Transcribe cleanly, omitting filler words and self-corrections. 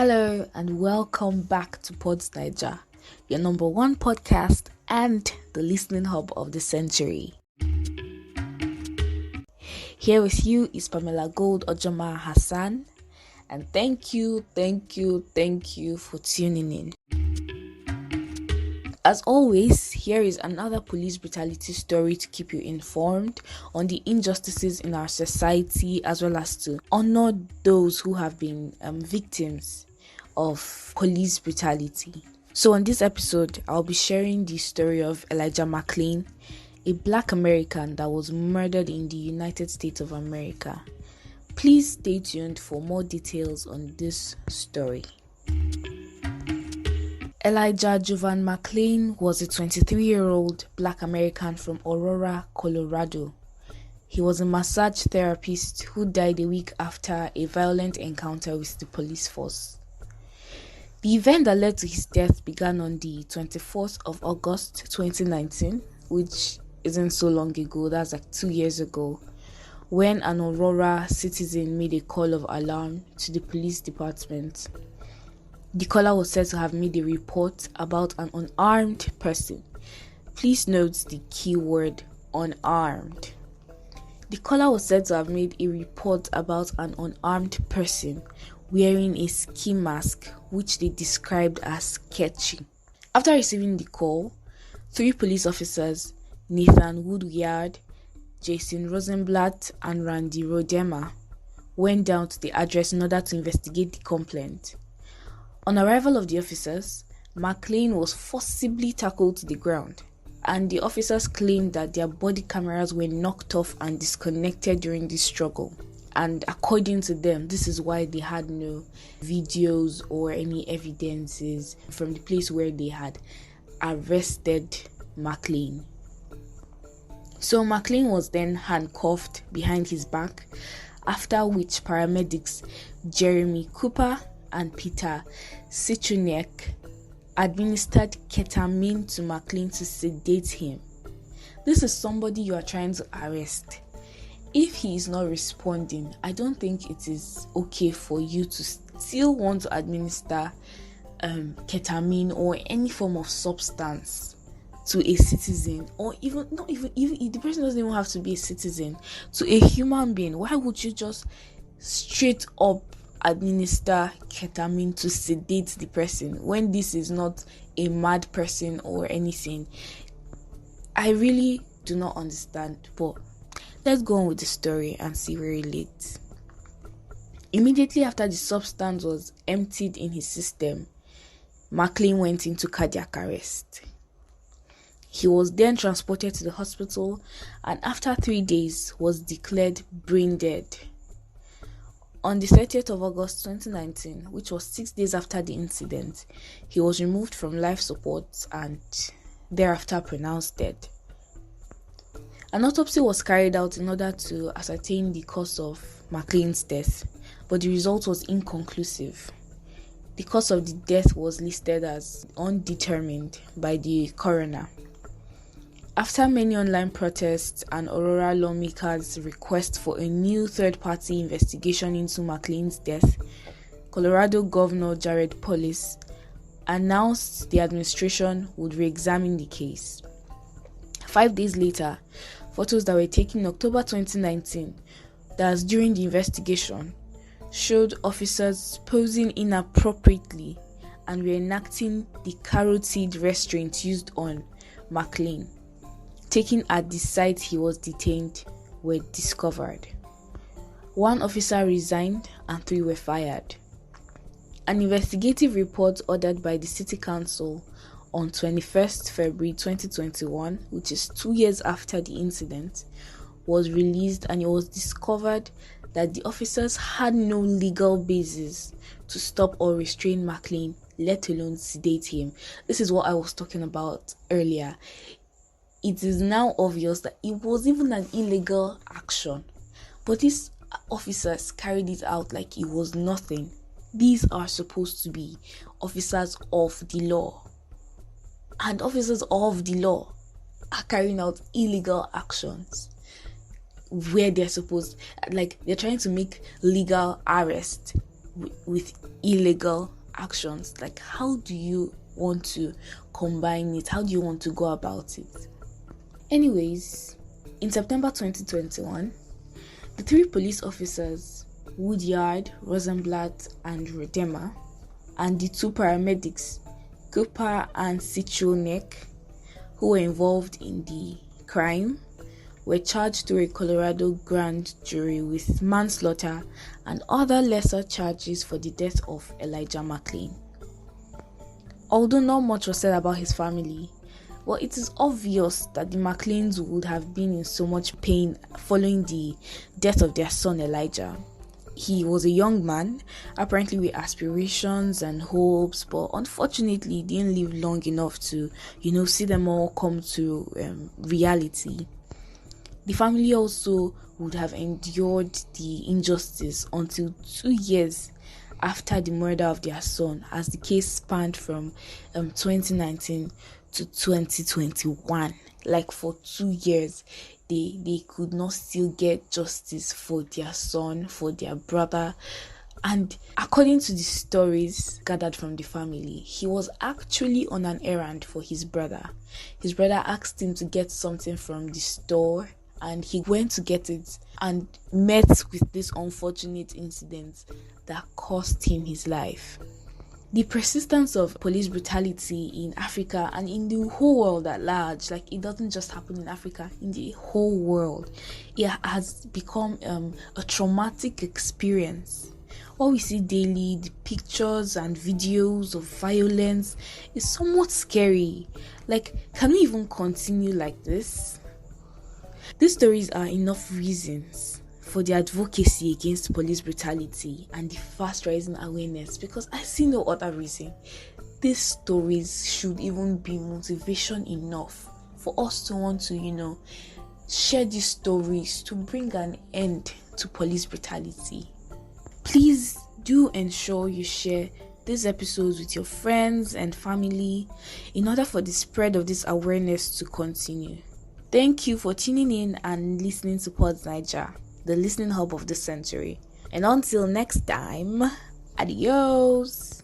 Hello and welcome back to Pods Niger, your number one podcast and the listening hub of the century. Here with you is Pamela Gold Ojoma Hassan, and thank you for tuning in. As always, here is another police brutality story to keep you informed on the injustices in our society, as well as to honor those who have been victims of police brutality. So on this episode, I'll be sharing the story of Elijah McClain, a Black American that was murdered in the United States of America. Please stay tuned for more details on this story. Elijah Jovan McClain was a 23-year-old Black American from Aurora, Colorado. He was a massage therapist who died a week after a violent encounter with the police force. The event that led to his death began on the 24th of August 2019, which isn't so long ago, that's like 2 years ago, when an Aurora citizen made a call of alarm to the police department. The caller was said to have made a report about an unarmed person. Please note the key word, unarmed. The caller was said to have made a report about an unarmed person wearing a ski mask, which they described as sketchy. After receiving the call, 3 police officers, Nathan Woodyard, Jason Rosenblatt, and Randy Rodema, went down to the address in order to investigate the complaint. On arrival of the officers, McClain was forcibly tackled to the ground, and the officers claimed that their body cameras were knocked off and disconnected during the struggle. And according to them, this is why they had no videos or any evidences from the place where they had arrested McClain. So McClain was then handcuffed behind his back, after which paramedics Jeremy Cooper and Peter Cichunek administered ketamine to McClain to sedate him. This is somebody you are trying to arrest. If he is not responding, I don't think it is okay for you to still want to administer ketamine or any form of substance to a citizen, or even the person doesn't even have to be a citizen, to a human being. Why would you just straight up administer ketamine to sedate the person when this is not a mad person or anything? I really do not understand, but let's go on with the story and see where it leads. Immediately after the substance was emptied in his system, McClain went into cardiac arrest. He was then transported to the hospital and after 3 days was declared brain dead. On the 30th of August 2019, which was 6 days after the incident, he was removed from life support and thereafter pronounced dead. An autopsy was carried out in order to ascertain the cause of McClain's death, but the result was inconclusive. The cause of the death was listed as undetermined by the coroner. After many online protests and Aurora lawmakers' request for a new third-party investigation into McClain's death, Colorado Governor Jared Polis announced the administration would re-examine the case. 5 days later, photos that were taken in October 2019, that's during the investigation, showed officers posing inappropriately and reenacting the carotid restraint used on McClain, taken at the site he was detained, were discovered. 1 officer resigned and 3 were fired. An investigative report ordered by the City Council on 21st February 2021, which is 2 years after the incident, was released, and it was discovered that the officers had no legal basis to stop or restrain McClain, let alone sedate him. This is what I was talking about earlier. It is now obvious that it was even an illegal action, but these officers carried it out like it was nothing. These are supposed to be officers of the law, and officers of the law are carrying out illegal actions where they're supposed, like, they're trying to make legal arrest with illegal actions? Like, how do you want to combine it? How do you want to go about it? Anyways, in September 2021, the three police officers, Woodyard, Rosenblatt, and Redema, and the two paramedics, Cooper and Sichonek, who were involved in the crime, were charged through a Colorado grand jury with manslaughter and other lesser charges for the death of Elijah McClain. Although not much was said about his family, well, it is obvious that the McClains would have been in so much pain following the death of their son Elijah. He was a young man, apparently with aspirations and hopes, but unfortunately didn't live long enough to, see them all come to reality. The family also would have endured the injustice until 2 years after the murder of their son, as the case spanned from 2019 to 2021. Like, for 2 years, they could not still get justice for their son, for their brother. And according to the stories gathered from the family, he was actually on an errand for his brother. His brother asked him to get something from the store, and he went to get it and met with this unfortunate incident that cost him his life. The persistence of police brutality in Africa and in the whole world at large, like, it doesn't just happen in Africa, in the whole world, it has become a traumatic experience. What we see daily, the pictures and videos of violence, is somewhat scary. Like, can we even continue like this? These stories are enough reasons for the advocacy against police brutality and the fast rising awareness, because I see no other reason. These stories should even be motivation enough for us to want to, share these stories to bring an end to police brutality. Please do ensure you share these episodes with your friends and family in order for the spread of this awareness to continue. Thank you for tuning in and listening to Pods Niger, the listening hub of the century. And until next time, adios.